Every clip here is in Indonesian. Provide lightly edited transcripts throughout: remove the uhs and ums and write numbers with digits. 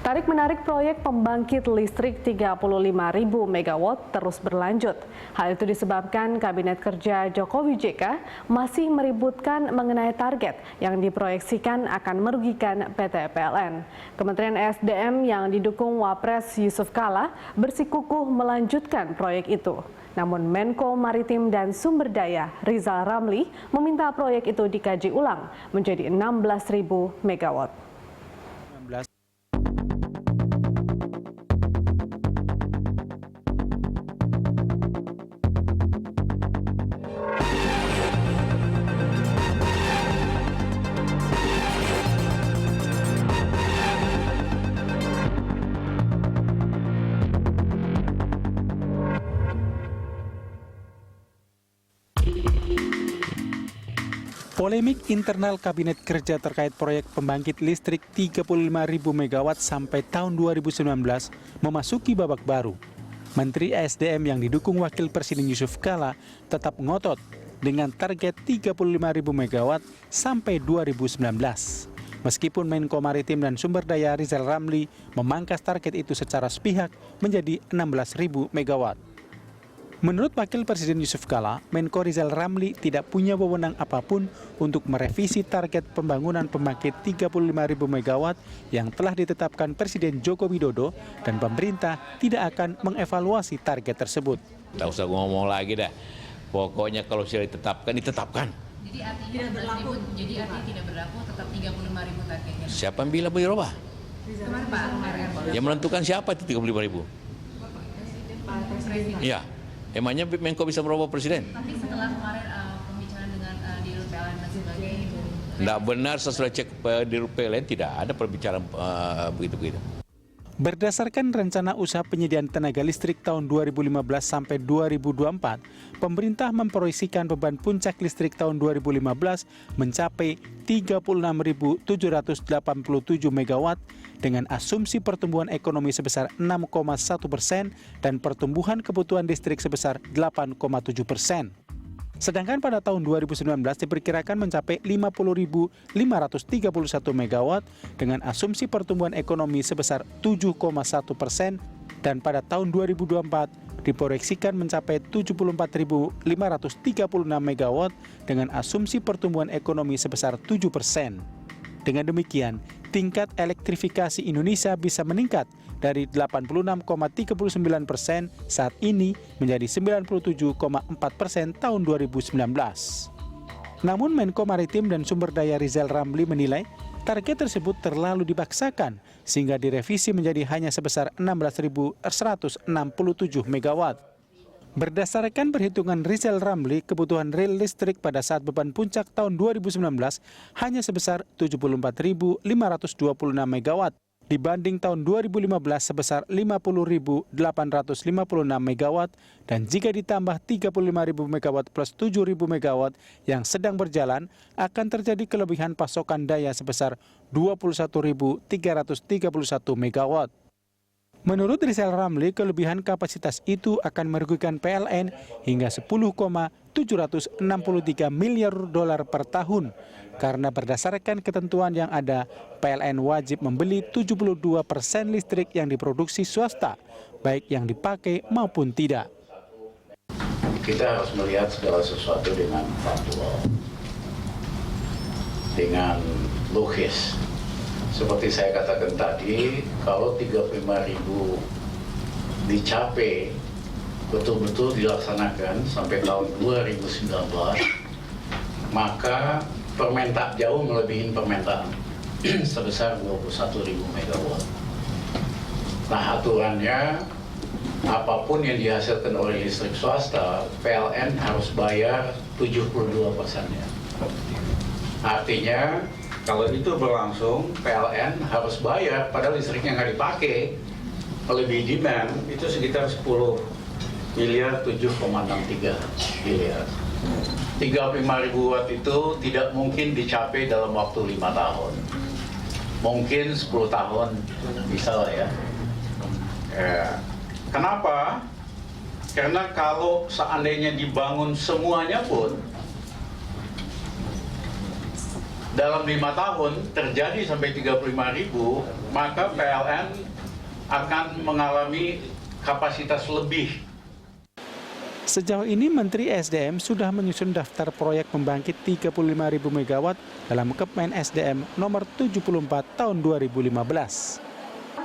Tarik-menarik proyek pembangkit listrik 35.000 MW terus berlanjut. Hal itu disebabkan Kabinet Kerja Jokowi JK masih meributkan mengenai target yang diproyeksikan akan merugikan PT PLN. Kementerian SDM yang didukung Wapres Yusuf Kala bersikukuh melanjutkan proyek itu. Namun Menko Maritim dan Sumber Daya Rizal Ramli meminta proyek itu dikaji ulang menjadi 16.000 MW. Polemik internal Kabinet Kerja terkait proyek pembangkit listrik 35.000 MW sampai tahun 2019 memasuki babak baru. Menteri SDM yang didukung Wakil Presiden Yusuf Kala tetap ngotot dengan target 35.000 MW sampai 2019. Meskipun Menko Maritim dan Sumber Daya Rizal Ramli memangkas target itu secara sepihak menjadi 16.000 MW. Menurut Wakil Presiden Yusuf Kala, Menko Rizal Ramli tidak punya wewenang apapun untuk merevisi target pembangunan pembangkit 35.000 MW yang telah ditetapkan Presiden Joko Widodo dan pemerintah tidak akan mengevaluasi target tersebut. Tak usah ngomong lagi dah. Pokoknya kalau sudah ditetapkan. Jadi artinya tidak berlaku. Jadi artinya tidak berlaku, tetap 35.000 targetnya. Siapa yang bilang berubah? Kemarin Pak. Yang menentukan siapa itu 35.000? Presiden. Iya. Emangnya Menko bisa merubah presiden? Tapi setelah kemarin pembicaraan dengan Dirut PLN dan sebagainya. Tidak benar, sesudah cek Dirut PLN tidak ada perbicaraan begitu-begitu. Berdasarkan rencana usaha penyediaan tenaga listrik tahun 2015 sampai 2024, pemerintah memproyeksikan beban puncak listrik tahun 2015 mencapai 36.787 MW dengan asumsi pertumbuhan ekonomi sebesar 6,1% dan pertumbuhan kebutuhan listrik sebesar 8,7%. Sedangkan pada tahun 2019 diperkirakan mencapai 50.531 MW dengan asumsi pertumbuhan ekonomi sebesar 7,1% dan pada tahun 2024 diproyeksikan mencapai 74.536 MW dengan asumsi pertumbuhan ekonomi sebesar 7%. Dengan demikian, tingkat elektrifikasi Indonesia bisa meningkat dari 86,39% saat ini menjadi 97,4% tahun 2019. Namun Menko Maritim dan Sumber Daya Rizal Ramli menilai target tersebut terlalu dipaksakan sehingga direvisi menjadi hanya sebesar 16.167 MW. Berdasarkan perhitungan Rizal Ramli, kebutuhan real listrik pada saat beban puncak tahun 2019 hanya sebesar 74.526 MW dibanding tahun 2015 sebesar 50.856 MW dan jika ditambah 35.000 MW plus 7.000 MW yang sedang berjalan akan terjadi kelebihan pasokan daya sebesar 21.331 MW. Menurut Rizal Ramli, kelebihan kapasitas itu akan merugikan PLN hingga 10,763 miliar dolar per tahun. Karena berdasarkan ketentuan yang ada, PLN wajib membeli 72% listrik yang diproduksi swasta, baik yang dipakai maupun tidak. Kita harus melihat segala sesuatu dengan faktual, dengan logis. Seperti saya katakan tadi, kalau 35.000 dicapai, betul-betul dilaksanakan sampai tahun 2019, maka permentak jauh melebihi permentaan sebesar 21.000 MW. Nah, aturannya, apapun yang dihasilkan oleh listrik swasta, PLN harus bayar 72%-nya. Artinya, kalau itu berlangsung, PLN harus bayar padahal listriknya nggak dipakai, lebih demand itu sekitar 10 miliar 7,63 miliar. 35.000 watt itu tidak mungkin dicapai dalam waktu 5 tahun. Mungkin 10 tahun bisa lah ya. Kenapa? Karena kalau seandainya dibangun semuanya pun dalam 5 tahun terjadi sampai 35.000, maka PLN akan mengalami kapasitas lebih. Sejauh ini Menteri SDM sudah menyusun daftar proyek pembangkit 35.000 MW dalam Kepmen SDM nomor 74 tahun 2015.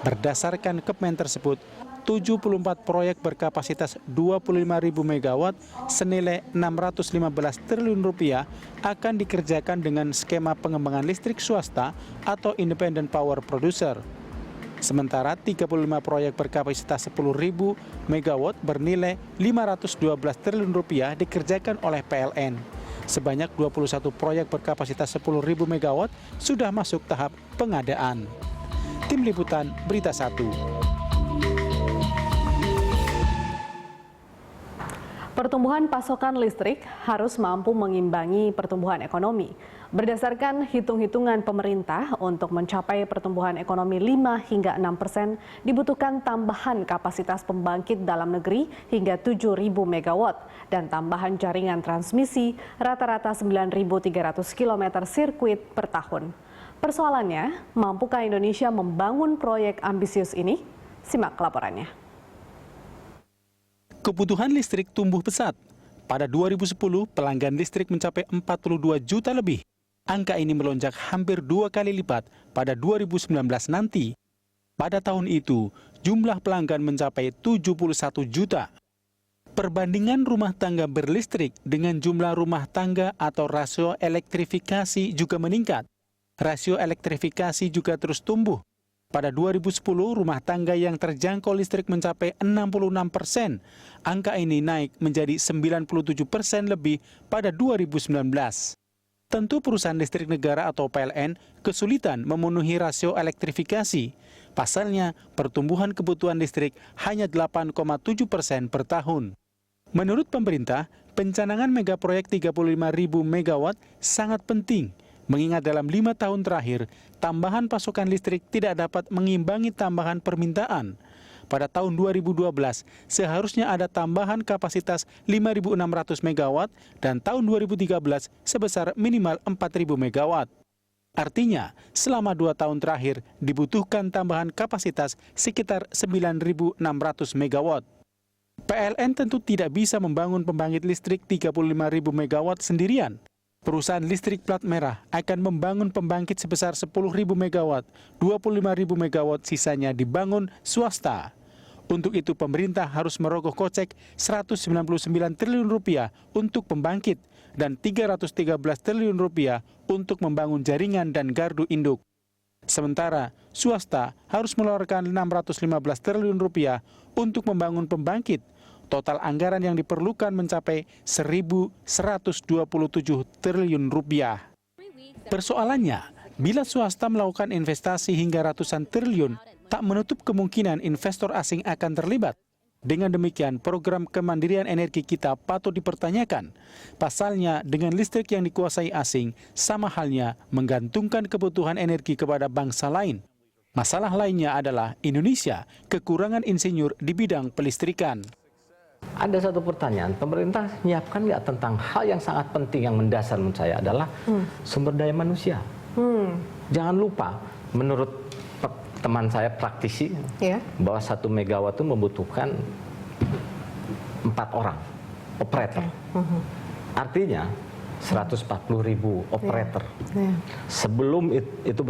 Berdasarkan Kepmen tersebut, 74 proyek berkapasitas 25.000 MW senilai 615 triliun rupiah akan dikerjakan dengan skema pengembangan listrik swasta atau independent power producer. Sementara 35 proyek berkapasitas 10.000 MW bernilai 512 triliun rupiah dikerjakan oleh PLN. Sebanyak 21 proyek berkapasitas 10.000 MW sudah masuk tahap pengadaan. Tim Liputan Berita 1. Pertumbuhan pasokan listrik harus mampu mengimbangi pertumbuhan ekonomi. Berdasarkan hitung-hitungan pemerintah, untuk mencapai pertumbuhan ekonomi 5 hingga 6%, dibutuhkan tambahan kapasitas pembangkit dalam negeri hingga 7.000 MW dan tambahan jaringan transmisi rata-rata 9.300 km sirkuit per tahun. Persoalannya, mampukah Indonesia membangun proyek ambisius ini? Simak laporannya. Kebutuhan listrik tumbuh pesat. Pada 2010, pelanggan listrik mencapai 42 juta lebih. Angka ini melonjak hampir 2 kali lipat pada 2019 nanti. Pada tahun itu, jumlah pelanggan mencapai 71 juta. Perbandingan rumah tangga berlistrik dengan jumlah rumah tangga atau rasio elektrifikasi juga meningkat. Rasio elektrifikasi juga terus tumbuh. Pada 2010, rumah tangga yang terjangkau listrik mencapai 66%. Angka ini naik menjadi 97% lebih pada 2019. Tentu perusahaan listrik negara atau PLN kesulitan memenuhi rasio elektrifikasi. Pasalnya, pertumbuhan kebutuhan listrik hanya 8,7% per tahun. Menurut pemerintah, pencanangan megaproyek 35.000 MW sangat penting. Mengingat dalam 5 tahun terakhir, tambahan pasokan listrik tidak dapat mengimbangi tambahan permintaan. Pada tahun 2012, seharusnya ada tambahan kapasitas 5.600 MW dan tahun 2013 sebesar minimal 4.000 MW. Artinya, selama 2 tahun terakhir dibutuhkan tambahan kapasitas sekitar 9.600 MW. PLN tentu tidak bisa membangun pembangkit listrik 35.000 MW sendirian. Perusahaan listrik plat merah akan membangun pembangkit sebesar 10.000 MW, 25.000 MW sisanya dibangun swasta. Untuk itu pemerintah harus merogoh kocek 199 triliun rupiah untuk pembangkit dan 313 triliun rupiah untuk membangun jaringan dan gardu induk. Sementara swasta harus mengeluarkan 615 triliun rupiah untuk membangun pembangkit. Total anggaran yang diperlukan mencapai 1.127 triliun rupiah. Persoalannya, bila swasta melakukan investasi hingga ratusan triliun, tak menutup kemungkinan investor asing akan terlibat. Dengan demikian, program kemandirian energi kita patut dipertanyakan. Pasalnya, dengan listrik yang dikuasai asing, sama halnya menggantungkan kebutuhan energi kepada bangsa lain. Masalah lainnya adalah Indonesia kekurangan insinyur di bidang pelistrikan. Ada satu pertanyaan, pemerintah menyiapkan nggak tentang hal yang sangat penting yang mendasar menurut saya adalah sumber daya manusia. Jangan lupa, menurut teman saya praktisi, bahwa 1 megawatt itu membutuhkan 4 orang operator. Artinya 140.000 operator. Sebelum itu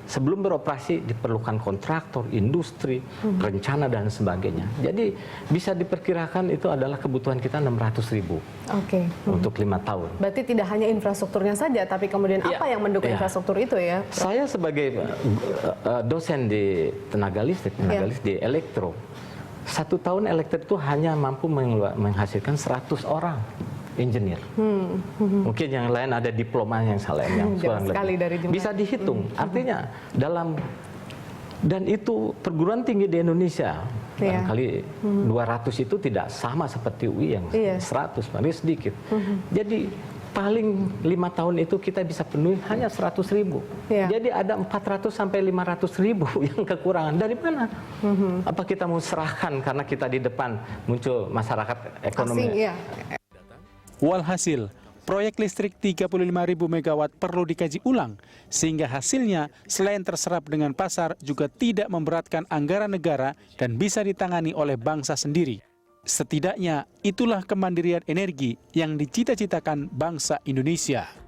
sebelum beroperasi diperlukan kontraktor, industri, rencana dan sebagainya. Jadi bisa diperkirakan itu adalah kebutuhan kita 600.000 untuk 5 tahun. Berarti tidak hanya infrastrukturnya saja, tapi kemudian apa yang mendukung infrastruktur itu ya? Prof? Saya sebagai dosen di tenaga listrik di elektro, 1 tahun elektrik itu hanya mampu menghasilkan 100 orang engineer. Mungkin yang lain ada diploma yang salah yang bisa dihitung. Artinya dan itu perguruan tinggi di Indonesia barangkali 200 itu tidak sama seperti UI yang 100, paling sedikit. Jadi paling 5 tahun itu kita bisa penuhi hanya 100.000. Jadi ada 400 sampai 500.000 yang kekurangan. Dari mana? Apa kita mau serahkan karena kita di depan muncul masyarakat ekonomi? Walhasil, proyek listrik 35.000 megawatt perlu dikaji ulang, sehingga hasilnya selain terserap dengan pasar juga tidak memberatkan anggaran negara dan bisa ditangani oleh bangsa sendiri. Setidaknya itulah kemandirian energi yang dicita-citakan bangsa Indonesia.